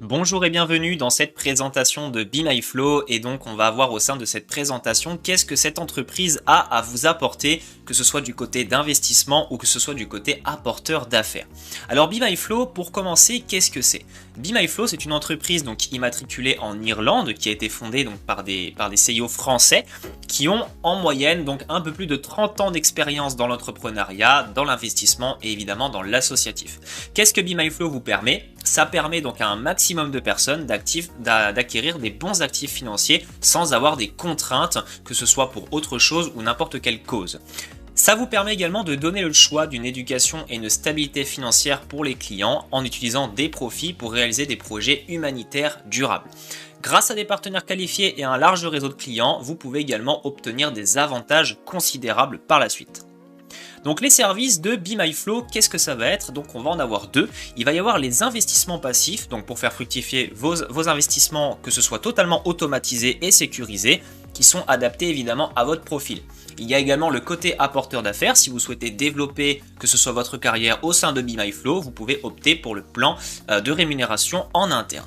Bonjour et bienvenue dans cette présentation de Be My Flow et donc on va voir au sein de cette présentation qu'est-ce que cette entreprise a à vous apporter, que ce soit du côté d'investissement ou que ce soit du côté apporteur d'affaires. Alors Be My Flow, pour commencer, qu'est-ce que c'est? Be My Flow, c'est une entreprise donc immatriculée en Irlande qui a été fondée donc par des CEO français qui ont en moyenne donc un peu plus de 30 ans d'expérience dans l'entrepreneuriat, dans l'investissement et évidemment dans l'associatif. Qu'est-ce que Be My Flow vous permet? Ça permet donc à un maximum de personnes d'acquérir des bons actifs financiers sans avoir des contraintes, que ce soit pour autre chose ou n'importe quelle cause. Ça vous permet également de donner le choix d'une éducation et une stabilité financière pour les clients en utilisant des profits pour réaliser des projets humanitaires durables. Grâce à des partenaires qualifiés et un large réseau de clients, vous pouvez également obtenir des avantages considérables par la suite. Donc les services de Be My Flow, qu'est-ce que ça va être? Donc on va en avoir deux. Il va y avoir les investissements passifs, donc pour faire fructifier vos investissements, que ce soit totalement automatisé et sécurisé, qui sont adaptés évidemment à votre profil. Il y a également le côté apporteur d'affaires. Si vous souhaitez développer, que ce soit votre carrière au sein de Be My Flow, vous pouvez opter pour le plan de rémunération en interne.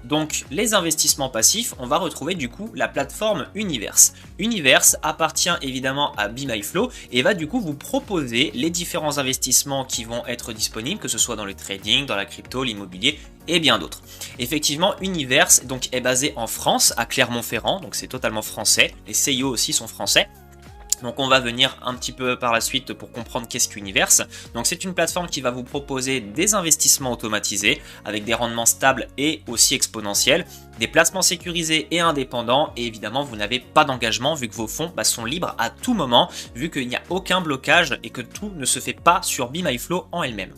Donc les investissements passifs, on va retrouver du coup la plateforme Universe. Universe appartient évidemment à Be My Flow et va du coup vous proposer les différents investissements qui vont être disponibles, que ce soit dans le trading, dans la crypto, l'immobilier et bien d'autres. Effectivement, Universe donc est basé en France, à Clermont-Ferrand, donc c'est totalement français. Les CEO aussi sont français. Donc on va venir un petit peu par la suite pour comprendre qu'est-ce qu'Universe. Donc c'est une plateforme qui va vous proposer des investissements automatisés avec des rendements stables et aussi exponentiels, des placements sécurisés et indépendants et évidemment vous n'avez pas d'engagement vu que vos fonds sont libres à tout moment vu qu'il n'y a aucun blocage et que tout ne se fait pas sur Be My Flow en elle-même.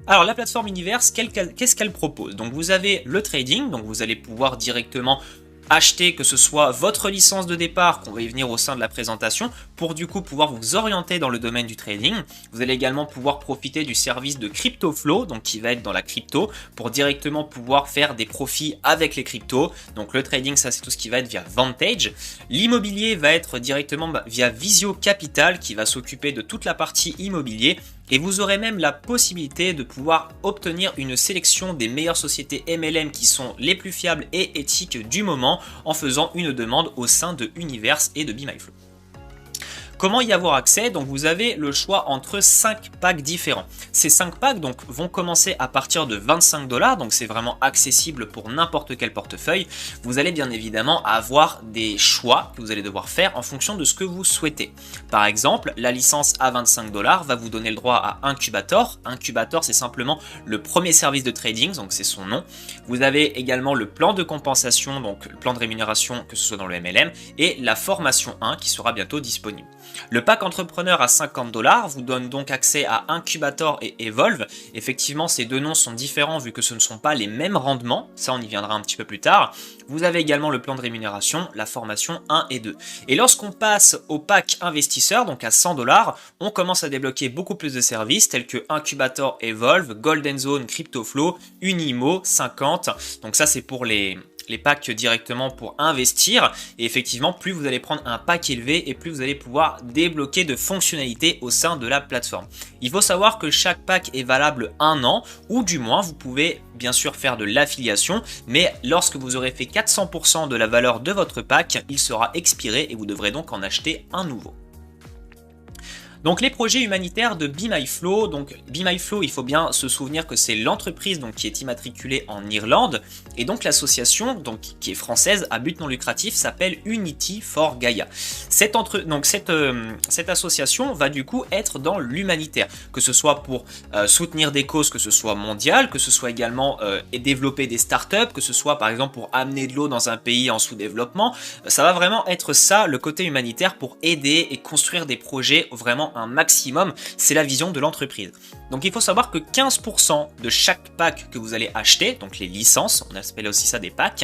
Alors la plateforme Universe, qu'est-ce qu'elle propose? Donc vous avez le trading, donc vous allez pouvoir directement acheter que ce soit votre licence de départ, qu'on va y venir au sein de la présentation, pour du coup pouvoir vous orienter dans le domaine du trading. Vous allez également pouvoir profiter du service de CryptoFlow, donc qui va être dans la crypto, pour directement pouvoir faire des profits avec les cryptos. Donc le trading, ça c'est tout ce qui va être via Vantage. L'immobilier va être directement via Visio Capital, qui va s'occuper de toute la partie immobilier. Et vous aurez même la possibilité de pouvoir obtenir une sélection des meilleures sociétés MLM qui sont les plus fiables et éthiques du moment en faisant une demande au sein de Universe et de Be My Flow. Comment y avoir accès? Donc vous avez le choix entre 5 packs différents. Ces 5 packs donc, vont commencer à partir de 25$, donc c'est vraiment accessible pour n'importe quel portefeuille. Vous allez bien évidemment avoir des choix que vous allez devoir faire en fonction de ce que vous souhaitez. Par exemple, la licence à 25$ va vous donner le droit à Incubator. Incubator, c'est simplement le premier service de trading, donc c'est son nom. Vous avez également le plan de compensation, donc le plan de rémunération, que ce soit dans le MLM, et la formation 1 qui sera bientôt disponible. Le pack entrepreneur à 50$ vous donne donc accès à Incubator et Evolve. Effectivement, ces deux noms sont différents vu que ce ne sont pas les mêmes rendements. Ça, on y viendra un petit peu plus tard. Vous avez également le plan de rémunération, la formation 1 et 2. Et lorsqu'on passe au pack investisseur, donc à 100$, on commence à débloquer beaucoup plus de services tels que Incubator, Evolve, Golden Zone, CryptoFlow, Unimo, 50. Donc ça, c'est pour les packs directement pour investir et effectivement plus vous allez prendre un pack élevé et plus vous allez pouvoir débloquer de fonctionnalités au sein de la plateforme. Il faut savoir que chaque pack est valable 1 an ou du moins vous pouvez bien sûr faire de l'affiliation mais lorsque vous aurez fait 400% de la valeur de votre pack, il sera expiré et vous devrez donc en acheter un nouveau. Donc les projets humanitaires de Be My Flow, donc Be My Flow, il faut bien se souvenir que c'est l'entreprise donc qui est immatriculée en Irlande et donc l'association donc qui est française à but non lucratif s'appelle Unity for Gaia. Cette association va du coup être dans l'humanitaire, que ce soit pour soutenir des causes, que ce soit mondiales, que ce soit également développer des startups, que ce soit par exemple pour amener de l'eau dans un pays en sous-développement. Ça va vraiment être ça le côté humanitaire pour aider et construire des projets vraiment un maximum, c'est la vision de l'entreprise. Donc il faut savoir que 15% de chaque pack que vous allez acheter, donc les licences, on appelle aussi ça des packs,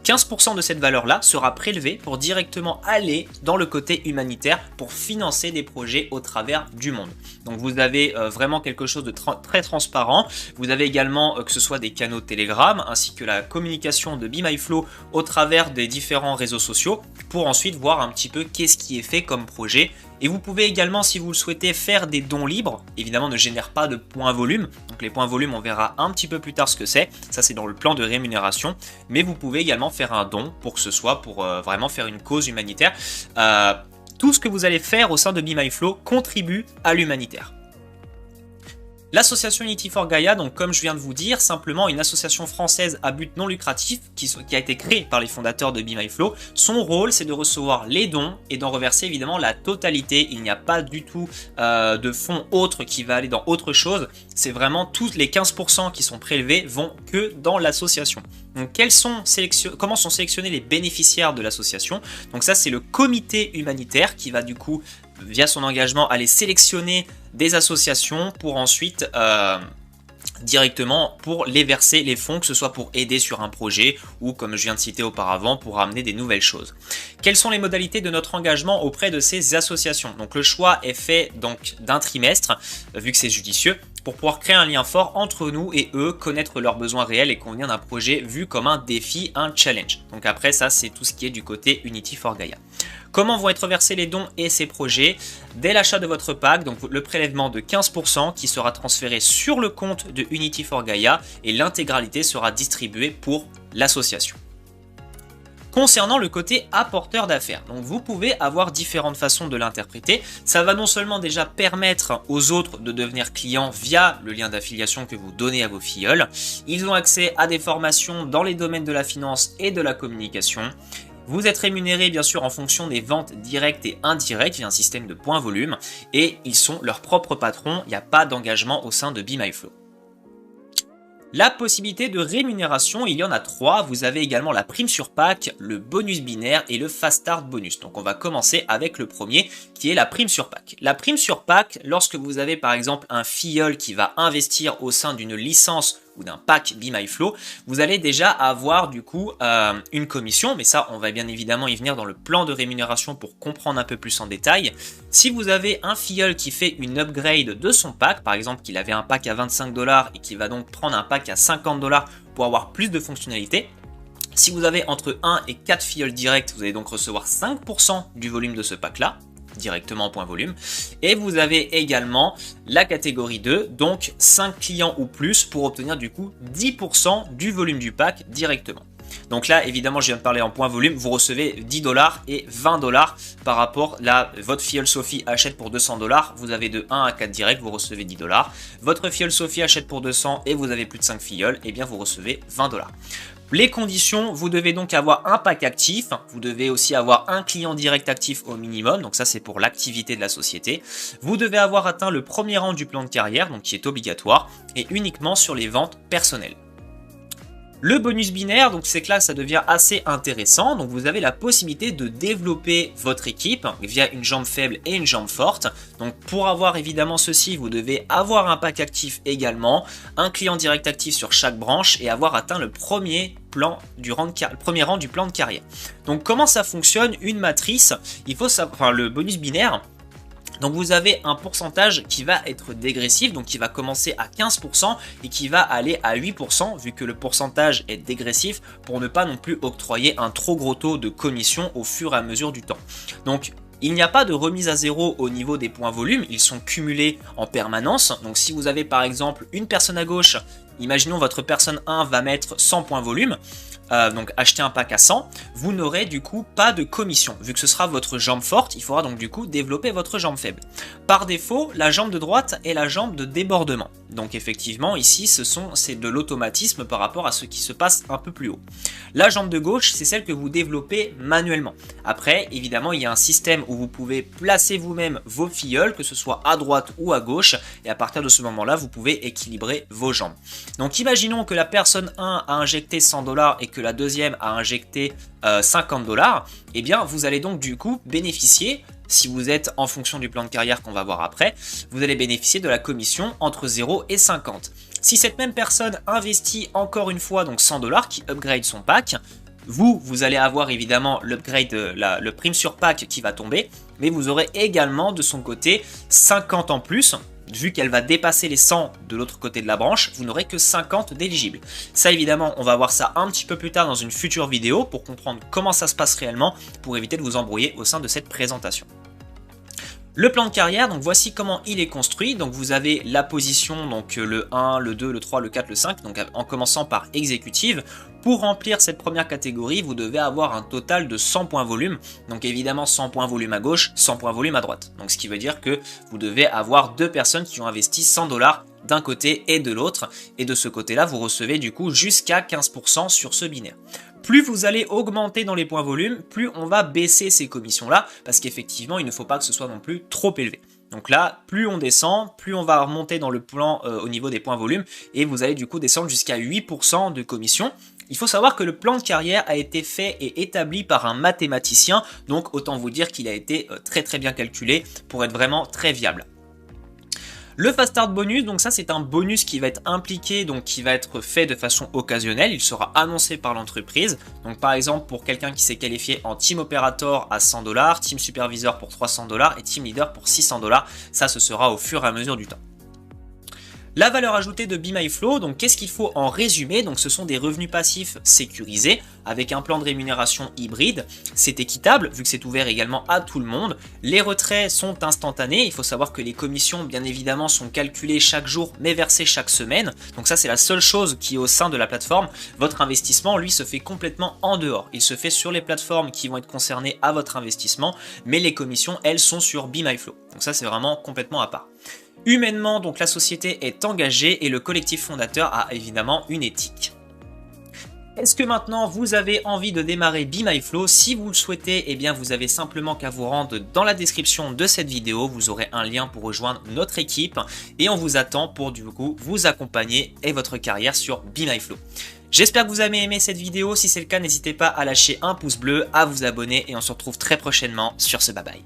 15% de cette valeur-là sera prélevée pour directement aller dans le côté humanitaire pour financer des projets au travers du monde. Donc vous avez vraiment quelque chose de très transparent. Vous avez également que ce soit des canaux Telegram ainsi que la communication de Be My Flow au travers des différents réseaux sociaux pour ensuite voir un petit peu qu'est-ce qui est fait comme projet. Et vous pouvez également, si vous le souhaitez faire des dons libres, évidemment ne génère pas de points volume. Donc les points volume, on verra un petit peu plus tard ce que c'est. Ça, c'est dans le plan de rémunération. Mais vous pouvez également faire un don pour que ce soit pour vraiment faire une cause humanitaire. Tout ce que vous allez faire au sein de Be My Flow contribue à l'humanitaire. L'association Unity for Gaia, donc comme je viens de vous dire, simplement une association française à but non lucratif qui a été créée par les fondateurs de Be My Flow. Son rôle, c'est de recevoir les dons et d'en reverser évidemment la totalité. Il n'y a pas du tout de fonds autres qui va aller dans autre chose. C'est vraiment tous les 15% qui sont prélevés vont que dans l'association. Donc comment sont sélectionnés les bénéficiaires de l'association? Donc ça, c'est le comité humanitaire qui va du coup, via son engagement, aller sélectionner des associations pour ensuite directement pour les verser les fonds, que ce soit pour aider sur un projet ou, comme je viens de citer auparavant, pour amener des nouvelles choses. Quelles sont les modalités de notre engagement auprès de ces associations? Donc le choix est fait donc d'un trimestre, vu que c'est judicieux, pour pouvoir créer un lien fort entre nous et eux, connaître leurs besoins réels et convenir d'un projet vu comme un défi, un challenge. Donc après ça, c'est tout ce qui est du côté Unity for Gaia. Comment vont être versés les dons et ces projets? Dès l'achat de votre pack, donc le prélèvement de 15% qui sera transféré sur le compte de Unity for Gaia et l'intégralité sera distribuée pour l'association. Concernant le côté apporteur d'affaires, donc vous pouvez avoir différentes façons de l'interpréter. Ça va non seulement déjà permettre aux autres de devenir clients via le lien d'affiliation que vous donnez à vos filleuls. Ils ont accès à des formations dans les domaines de la finance et de la communication. Vous êtes rémunéré bien sûr en fonction des ventes directes et indirectes via un système de points volume et ils sont leurs propres patrons, il n'y a pas d'engagement au sein de Be My Flow. La possibilité de rémunération, il y en a 3. Vous avez également la prime sur pack, le bonus binaire et le fast start bonus. Donc on va commencer avec le premier qui est la prime sur pack. La prime sur pack, lorsque vous avez par exemple un filleul qui va investir au sein d'une licence ou d'un pack Be My Flow, vous allez déjà avoir du coup une commission, mais ça on va bien évidemment y venir dans le plan de rémunération pour comprendre un peu plus en détail. Si vous avez un filleul qui fait une upgrade de son pack, par exemple qu'il avait un pack à 25$ et qui va donc prendre un pack à 50$ pour avoir plus de fonctionnalités, si vous avez entre 1 et 4 filleuls directs, vous allez donc recevoir 5% du volume de ce pack là, directement en point volume. Et vous avez également la catégorie 2, donc 5 clients ou plus pour obtenir du coup 10% du volume du pack directement. Donc là, évidemment, je viens de parler en point volume, vous recevez 10$ et 20$ par rapport là, votre filleul Sophie achète pour 200$, vous avez de 1 à 4 direct, vous recevez 10$. Votre filleul Sophie achète pour 200 et vous avez plus de 5 filleuls, et bien vous recevez 20$. Les conditions, vous devez donc avoir un pack actif, vous devez aussi avoir un client direct actif au minimum, donc ça c'est pour l'activité de la société. Vous devez avoir atteint le premier rang du plan de carrière, donc qui est obligatoire, et uniquement sur les ventes personnelles. Le bonus binaire, donc c'est que là ça devient assez intéressant, donc vous avez la possibilité de développer votre équipe via une jambe faible et une jambe forte. Donc pour avoir évidemment ceci, vous devez avoir un pack actif également, un client direct actif sur chaque branche et avoir atteint le premier rang du plan de carrière. Donc comment ça fonctionne? Une matrice, il faut savoir, enfin le bonus binaire. Donc vous avez un pourcentage qui va être dégressif, donc qui va commencer à 15% et qui va aller à 8% vu que le pourcentage est dégressif pour ne pas non plus octroyer un trop gros taux de commission au fur et à mesure du temps. Donc il n'y a pas de remise à zéro au niveau des points volume, ils sont cumulés en permanence. Donc si vous avez par exemple une personne à gauche, imaginons votre personne 1 va mettre 100 points volume, donc acheter un pack à 100, vous n'aurez du coup pas de commission. Vu que ce sera votre jambe forte, il faudra donc du coup développer votre jambe faible. Par défaut, la jambe de droite est la jambe de débordement. Donc effectivement, ici, c'est de l'automatisme par rapport à ce qui se passe un peu plus haut. La jambe de gauche, c'est celle que vous développez manuellement. Après, évidemment, il y a un système où vous pouvez placer vous-même vos filleuls, que ce soit à droite ou à gauche, et à partir de ce moment-là, vous pouvez équilibrer vos jambes. Donc imaginons que la personne 1 a injecté 100$ et que la deuxième a injecté 50$, et bien vous allez donc du coup bénéficier, si vous êtes en fonction du plan de carrière qu'on va voir après, vous allez bénéficier de la commission entre 0 et 50. Si cette même personne investit encore une fois donc 100$ qui upgrade son pack, vous allez avoir évidemment l'upgrade, le prime sur pack qui va tomber, mais vous aurez également de son côté 50 en plus. Vu qu'elle va dépasser les 100 de l'autre côté de la branche, vous n'aurez que 50 d'éligibles. Ça évidemment, on va voir ça un petit peu plus tard dans une future vidéo pour comprendre comment ça se passe réellement, pour éviter de vous embrouiller au sein de cette présentation. Le plan de carrière, donc voici comment il est construit. Donc vous avez la position, donc le 1, le 2, le 3, le 4, le 5, donc en commençant par exécutive. Pour remplir cette première catégorie, vous devez avoir un total de 100 points volume. Donc évidemment 100 points volume à gauche, 100 points volume à droite. Donc ce qui veut dire que vous devez avoir 2 personnes qui ont investi 100 $ d'un côté et de l'autre. Et de ce côté-là, vous recevez du coup jusqu'à 15% sur ce binaire. Plus vous allez augmenter dans les points volume, plus on va baisser ces commissions-là, parce qu'effectivement, il ne faut pas que ce soit non plus trop élevé. Donc là, plus on descend, plus on va remonter dans le plan au niveau des points volume, et vous allez du coup descendre jusqu'à 8% de commission. Il faut savoir que le plan de carrière a été fait et établi par un mathématicien, donc autant vous dire qu'il a été très bien calculé pour être vraiment très viable. Le Fast Start bonus, donc ça c'est un bonus qui va être impliqué, donc qui va être fait de façon occasionnelle, il sera annoncé par l'entreprise. Donc par exemple pour quelqu'un qui s'est qualifié en Team Operator à 100 $, Team Supervisor pour 300 $ et Team Leader pour 600 $, ça ce sera au fur et à mesure du temps. La valeur ajoutée de BeMyFlow, donc qu'est-ce qu'il faut en résumer? Donc ce sont des revenus passifs sécurisés avec un plan de rémunération hybride. C'est équitable vu que c'est ouvert également à tout le monde. Les retraits sont instantanés. Il faut savoir que les commissions bien évidemment sont calculées chaque jour mais versées chaque semaine. Donc ça c'est la seule chose qui est au sein de la plateforme. Votre investissement lui se fait complètement en dehors. Il se fait sur les plateformes qui vont être concernées à votre investissement, mais les commissions elles sont sur BeMyFlow. Donc ça c'est vraiment complètement à part. Humainement, donc la société est engagée et le collectif fondateur a évidemment une éthique. Est-ce que maintenant vous avez envie de démarrer BeMyFlow? Si vous le souhaitez, eh bien vous avez simplement qu'à vous rendre dans la description de cette vidéo, vous aurez un lien pour rejoindre notre équipe et on vous attend pour du coup vous accompagner et votre carrière sur BeMyFlow. J'espère que vous avez aimé cette vidéo, si c'est le cas n'hésitez pas à lâcher un pouce bleu, à vous abonner et on se retrouve très prochainement sur ce bye bye.